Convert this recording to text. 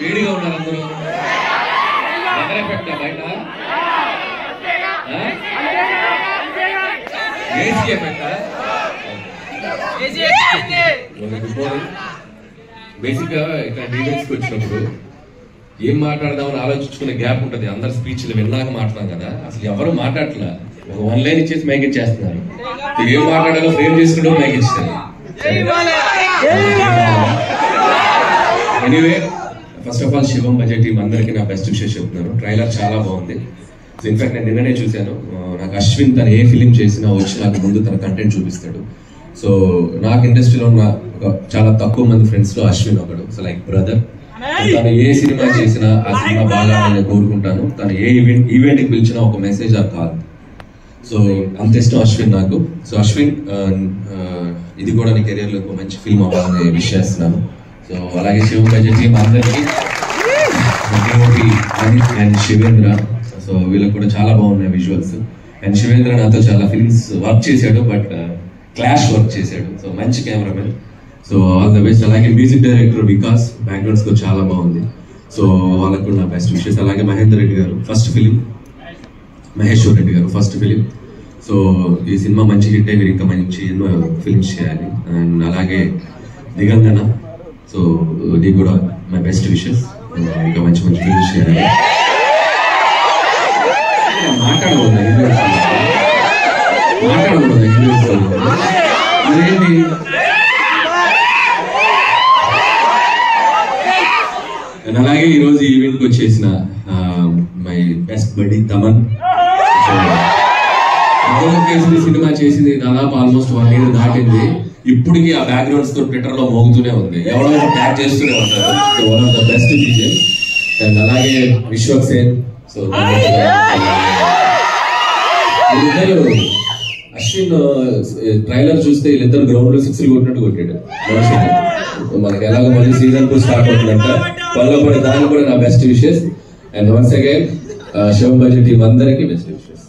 వేడిగా ఉన్నారు అందరూ. ఎఫెక్ట్ బయట ఏసీ ఎఫెక్ట్. బేసిక్ గా ఇక్కడ డీటెయిల్స్కి వచ్చినప్పుడు ఏం మాట్లాడదామని ఆలోచించుకునే గ్యాప్ ఉంటుంది. అందరు స్పీచ్లు విన్నాక మాట్లాడదాం కదా, అసలు ఎవరు మాట్లాడట్లా. ఒక 1 లైన్ ఇచ్చేసి మైక్ ఇచ్చేస్తున్నారు. ఏం మాట్లాడాలో ఫ్రేమ్ చేసుకుంటూ మైక్ ఇచ్చారు. Anyway, first of all Shivam budget team అందరికీ నా బెస్ట్ విషెస్ చెప్తున్నాను. ట్రైలర్ చాలా బాగుంది. ఇన్ఫాక్ట్ నేను నిన్ననే చూశాను. నాకు అశ్విన్ తను ఏ ఫిలిం చేసినా వచ్చి నాకు ముందు తన కంటెంట్ చూపిస్తాడు. సో నాకు ఇండస్ట్రీలో ఉన్న చాలా తక్కువ మంది ఫ్రెండ్స్ లో అశ్విన్ ఒకడు. So like brother. తను ఏ సినిమా చేసినా ఆ సినిమా బాగా నేను కోరుకుంటాను. తను ఏ ఈవెంట్కి పిలిచినా ఒక మెసేజ్ ఆ కాల్. సో అంత ఇష్టం అశ్విన్ నాకు. సో అశ్విన్, ఇది కూడా నీ కెరియర్ లో ఒక మంచి ఫిల్మ్ అవ్వాలని విష్ చేస్తున్నాను. సో అలాగే శివం బడ్జెట్ టీం అందరికీ, ఆదిత్ అండ్ శివేంద్ర. సో వీళ్ళకి కూడా చాలా బాగున్నాయి విజువల్స్. అండ్ శివేంద్ర నాతో చాలా ఫిల్మ్స్ వర్క్ చేశాడు, బట్ క్లాష్ వర్క్ చేశాడు. సో మంచి cameraman. So all the best. అలాగే music director Vikas, background score చాలా బాగుంది. సో వాళ్ళకు కూడా నా బెస్ట్ విషెస్. అలాగే మహేందర్ రెడ్డి గారు ఫస్ట్ ఫిలిం, మహేశ్వర్ రెడ్డి గారు ఫస్ట్ ఫిలిం. సో ఈ సినిమా మంచి హిట్ అయ్యి ఇంకా మంచి ఎన్నో ఫిల్మ్స్ చేయాలి. అండ్ అలాగే దిగంగన. సో నీకు కూడా మై బెస్ట్ విషెస్. ఇంకా మంచి మంచి ఫిల్మ్స్ చేయాలి. మాట్లాడకూడదు అదేంటి. అలాగే ఈరోజు ఈవెంట్కి వచ్చేసిన my best buddy Thaman. Cinema చేసింది దాదాపు ఆల్మోస్ట్ 1 year దాటింది. ఇప్పటికీ ఆ బ్యాక్గ్రౌండ్స్ తో ట్విట్టర్ లో మోగుతూనే ఉంది. ఎవరో ట్యాగ్ చేస్తూనే ఉంటారు. So one of the best DJ. And అలాగే విశ్వక్ సేన్. సో వీళ్ళిద్దరు, అశ్విన్ ట్రైలర్ చూస్తే వీళ్ళిద్దరు గ్రౌండ్ లో 6 కొట్టినట్టు కొట్టాడు. మనకి ఎలాగో మళ్ళీ సీజన్ 2 స్టార్ట్ అవుతుందంట. పల్లెపడి దానికి కూడా నా best wishes. And once again Shivam budget team అందరికీ బెస్ట్ విషెస్.